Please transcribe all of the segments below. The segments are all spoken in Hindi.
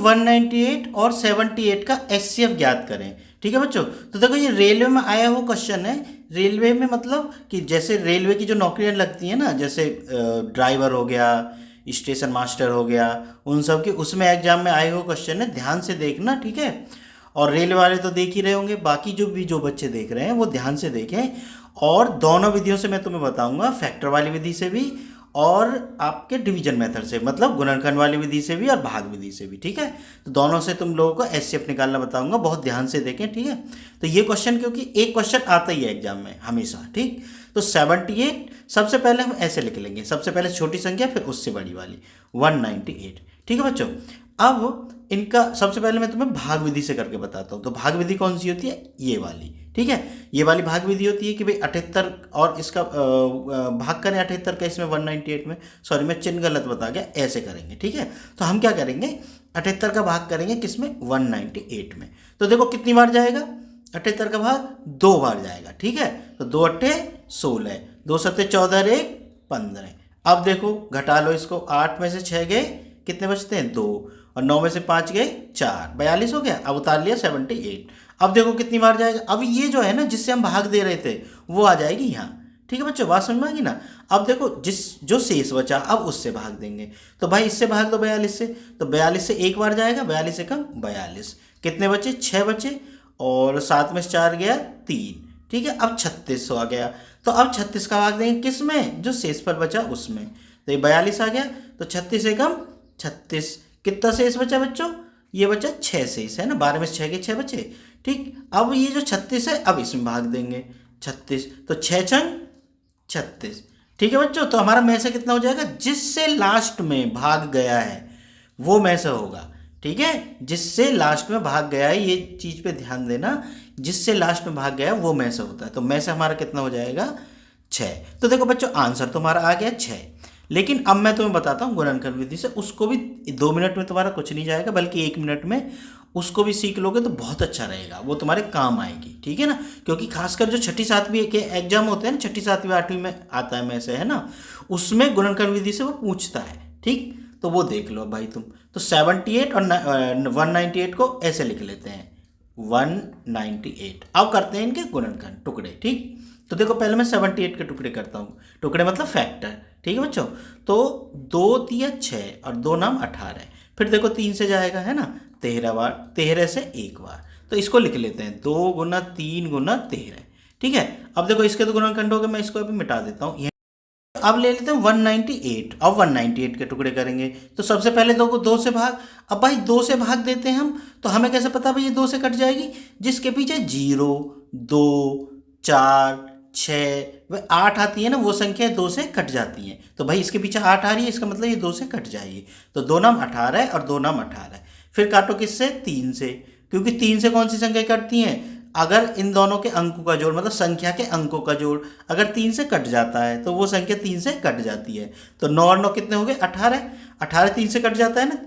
198 और 78 का HCF ज्ञात करें। ठीक है बच्चों, तो देखो ये रेलवे में आया हुआ क्वेश्चन है। रेलवे में मतलब कि जैसे रेलवे की जो नौकरियां लगती हैं ना, जैसे ड्राइवर हो गया, स्टेशन मास्टर हो गया, उन सब के उसमें एग्जाम में आए हुए क्वेश्चन है, ध्यान से देखना। ठीक है, और रेलवे वाले तो देख ही रहे होंगे, बाकी जो बच्चे देख रहे हैं वो ध्यान से देखें। और दोनों विधियों से मैं तुम्हें बताऊंगा, फैक्टर वाली विधि से भी और आपके डिवीजन मेथड से, मतलब गुणनखंड वाली विधि से भी और भाग विधि से भी। ठीक है, तो दोनों से तुम लोगों को HCF निकालना बताऊंगा, बहुत ध्यान से देखें। ठीक है, तो ये क्वेश्चन, क्योंकि एक क्वेश्चन आता ही है एग्जाम में हमेशा। ठीक, तो 78 सबसे पहले हम ऐसे लिख लेंगे, सबसे पहले छोटी संख्या फिर उससे बड़ी वाली 198। ठीक है बच्चों, अब इनका सबसे पहले मैं तुम्हें भाग विधि से करके बताता हूँ। तो भाग विधि कौन सी होती है? ये वाली। ठीक है, ये वाली भाग विधि होती है कि भाई 78 और इसका भाग करें 78 का इसमें 198 में। सॉरी, मैं चिन्ह गलत बता गया, ऐसे करेंगे। ठीक है, तो हम क्या करेंगे, 78 का भाग करेंगे किसमें? 198 में। तो देखो कितनी बार जाएगा 78 का भाग? 2 बार जाएगा। ठीक है, तो 2 अट्ठे 16, 2 सत्ते 14, 1 15। अब देखो घटा लो इसको, 8 में से 6 गए, कितने बचते हैं? 2, और 9 में से 5 गए 4, 42 हो गया। अब उतार लिया 78। अब देखो कितनी बार जाएगा। अब ये जो है ना, जिससे हम भाग दे रहे थे, वो आ जाएगी यहाँ। ठीक है बच्चों, बात समझ में आ गई ना? अब देखो जो शेष बचा, अब उससे भाग देंगे। तो भाई इससे भाग दो 42 से, तो 42 से एक बार जाएगा, 42 से कम 42। कितने बचे? 6 बचे, और 7 में से 4 गया 3। ठीक है, अब 36 आ गया। तो अब 36 का भाग देंगे किस में? जो शेष पर बचा उसमें। तो ये 42 आ गया, तो 36 से कम 36। कितना शेष बचा बच्चों? ये बचा 6 शेष, है ना? 12 में से 6 के 6 बचे। ठीक, अब ये जो 36 है, अब इसमें भाग देंगे 36, तो 6 छंग 36। ठीक है बच्चों, तो हमारा में से कितना हो जाएगा? जिससे लास्ट में भाग गया है वो में से होगा। ठीक है, जिससे लास्ट में भाग गया है, ये चीज पे ध्यान देना, जिससे लास्ट में भाग गया है वो में से होता है। तो में से हमारा कितना हो जाएगा? 6। तो देखो बच्चों, आंसर तुम्हारा आ गया 6। लेकिन अब मैं तुम्हें बताता हूँ गुणनखंड विधि से, उसको भी 2 मिनट में तुम्हारा कुछ नहीं जाएगा, बल्कि 1 मिनट में उसको भी सीख लोगे तो बहुत अच्छा रहेगा, वो तुम्हारे काम आएगी। ठीक है ना, क्योंकि खासकर जो 6ठी 7वीं के एग्जाम होते हैं ना, 6ठी 7वीं 8वीं में आता है में से, है ना, उसमें गुणनखंड विधि से वो पूछता है। ठीक, तो वो देख लो भाई तुम। तो 78 और 198 को ऐसे लिख लेते हैं 198। अब करते हैं इनके गुणनखंड टुकड़े। ठीक, तो देखो पहले मैं 78 के टुकड़े करता हूँ, टुकड़े मतलब फैक्टर। ठीक है बच्चों, तो 2 तिया 6 और 2 नाम 18। फिर देखो 3 से जाएगा, है ना, 13 बार, 13 से एक बार। तो इसको लिख लेते हैं 2 गुना 3 गुना 13। ठीक है, अब देखो इसके तो गुणनखंड हो गए, मैं इसको अभी मिटा देता हूँ। अब ले लेते हैं 198। अब 198 के टुकड़े करेंगे, तो सबसे पहले 2 को 2 से भाग। अब भाई 2 से भाग देते हैं हम, तो हमें कैसे पता भाई ये 2 से कट जाएगी? जिसके पीछे 0, 2, 4, 6 व 8 आती है ना, वो संख्या 2 से कट जाती हैं। तो भाई इसके पीछे 8 आ रही है, इसका मतलब ये 2 से कट जाएगी। तो 2 नाम 18 है और 2 नाम 18। फिर काटो किससे? 3 से, क्योंकि 3 से कौन सी संख्या कटती हैं? अगर इन दोनों के अंकों का जोड़, मतलब संख्या के अंकों का जोड़ अगर 3 से कट जाता है, तो वो संख्या 3 से कट जाती है। तो 9 और 9 कितने हो गए? 18। 18 3 से कट जाता है ना,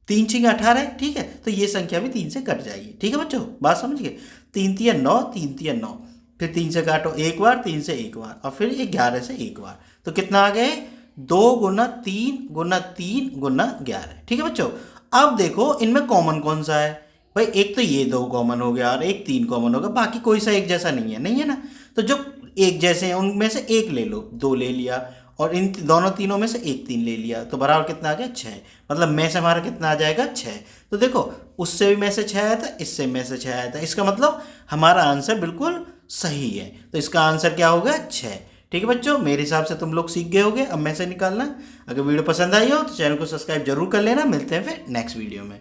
3 छिंगे 18। ठीक है, तो ये संख्या भी 3 से कट जाएगी। ठीक है बच्चों, बात समझ गए? 3 तिया 9, 3 तिया 9, फिर 3 से काटो एक बार, 3 से एक बार, और फिर 11 से एक बार। तो कितना आ गए? 2 गुना 3 गुना 3 गुना 11। ठीक है बच्चों, अब देखो इनमें कॉमन कौन सा है? भाई एक तो ये 2 कॉमन हो गया और एक 3 कॉमन होगा, बाकी कोई सा एक जैसा नहीं है, नहीं है ना। तो जो एक जैसे हैं उनमें से एक ले लो, 2 ले लिया, और इन दोनों तीनों में से एक 3 ले लिया, तो बराबर कितना आ गया? 6। मतलब में से हमारा कितना आ जाएगा? 6। तो देखो उससे भी में से 6 आया था, इससे में से 6 आया था, इसका मतलब हमारा आंसर बिल्कुल सही है। तो इसका आंसर क्या होगा? 6। ठीक है बच्चों, मेरे हिसाब से तुम लोग सीख गए होगे अब में से निकालना। अगर वीडियो पसंद आई हो तो चैनल को सब्सक्राइब जरूर कर लेना। मिलते हैं फिर नेक्स्ट वीडियो में।